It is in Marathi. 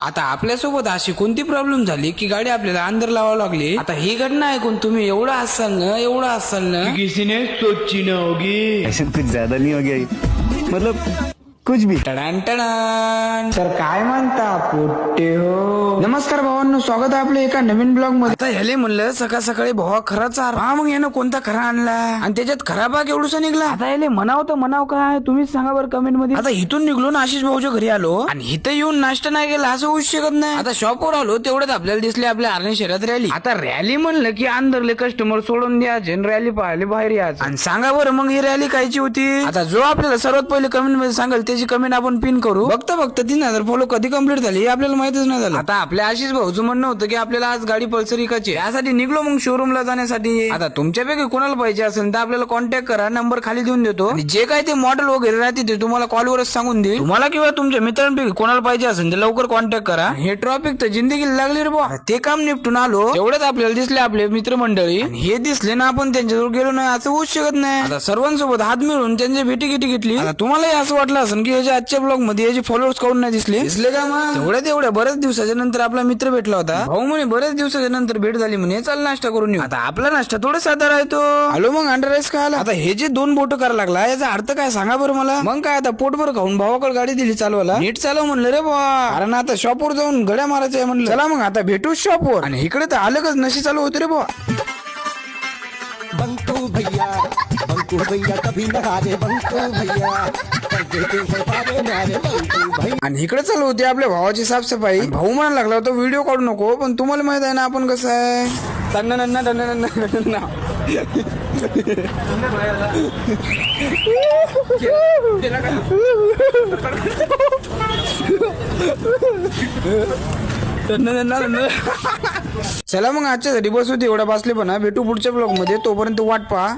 आता आपल्यासोबत अशी कोणती प्रॉब्लेम झाली की गाडी आपल्याला अंदर लावावं लागली। आता ही घटना ऐकून तुम्ही एवढं असाल ना कि किसी ने सोची ना होगी। ऐसे कुछ ज्यादा नहीं हो गया मतलब कुछ भी। टडान तर काय म्हणता पोट्टे हो। नमस्कार भावांनो, स्वागत आहे आपल्या एका नवीन ब्लॉग मध्ये। आता ह्याले म्हणलं सकाळ सकाळी भावा खराच हा मग यानं कोणता खरा आणला आणि त्याच्यात खरा भाग एवढूसा निघला। आता याले म्हणाव काय तुम्हीच सांगा बरं कमेंट मध्ये। आता इथून निघलो ना आशिष भाऊच्या घरी आलो आणि इथं येऊन नाश्ता नाही केला असं होऊ शकत नाही। आता शॉपवर आलो तेवढ्यात आपल्याला दिसले आपल्या आर्णी शहरात रॅली। आता रॅली म्हणलं की अंदरले कस्टमर सोडून द्यायचे रॅली पाहायला बाहेर यायचं। आणि सांगा बरं मग ही रॅली कायची होती। आता जो आपल्याला सर्वात पहिले कमेंट मध्ये सांगेल त्याची कमेंट आपण पिन करू। बघता 3000 फॉलो कधी कंप्लीट झाली हे आपल्याला माहितच नाही झालं। आता आपल्या आशिष भाऊचं म्हणणं होतं की आपल्याला आज गाडी पल्सर इकायची, यासाठी निघलो मग शोरूमला जाण्यासाठी। आता तुमच्यापैकी कोणाला पाहिजे असेल तर आपल्याला कॉन्टॅक्ट करा, नंबर खाली देऊन देतो आणि जे काय ते मॉडेल वगैरे राहते ते तुम्हाला कॉलवरच सांगून देईल। तुम्हाला किंवा तुमच्या मित्रांपैकी कोणाला पाहिजे असेल तर लवकर कॉन्टॅक्ट करा। हे ट्रॉफिक तर जिंदगीला लागली रे बुवा। ते काम निपटून आलो एवढ्यात आपल्याला दिसले आपले मित्रमंडळी आणि हे दिसले ना आपण त्यांच्याजवळ गेलो नाही असं होऊच शकत नाही। आता सर्वांसोबत हात मिळून त्यांची भेटी घेतली। आता तुम्हालाही असं वाटलं असेल की याच्या आजच्या ब्लॉग मध्ये याचे फॉलोअर्स काऊन नाही दिसले का मग एवढ्या बऱ्याच दिवसाच्या नंतर आपला मित्र भेटला होता। भाऊ म्हणे बऱ्याच दिवसाच्या नंतर भेट झाली म्हणे, चल नाश्ता करून येऊ। आता आपला नाश्ता थोडा साधा राहतो। आलो मग अंडर राईस खायला। आता हे जे 2 बोट करायला लागला याचा अर्थ काय सांगा बरं मला। मग काय आता पोटभर खाऊन भावाकडे गाडी दिली चालवायला, नीट चालव म्हणलं रे भावा, कारण आता शॉपवर जाऊन गड्या मारायचं म्हणलं। चला मग आता भेटू शॉपवर। आणि इकडे तर अलगच नशी चालू होते रे भावा। बंकू भैया कभी न हारे बंकू भैया कर देते हैं पारे नारे बंकू भैया। आणि इकडे चालू होती आपल्या भावाची साफसफाई। भाऊ म्हणायला लागला होता व्हिडिओ काढू नको, पण तुम्हाला माहित आहे ना आपण कसं आहे। चला मग आजच्यासाठी बस होती एवढा बसले पण भेटू पुढच्या ब्लॉग मध्ये, तोपर्यंत वाट पहा।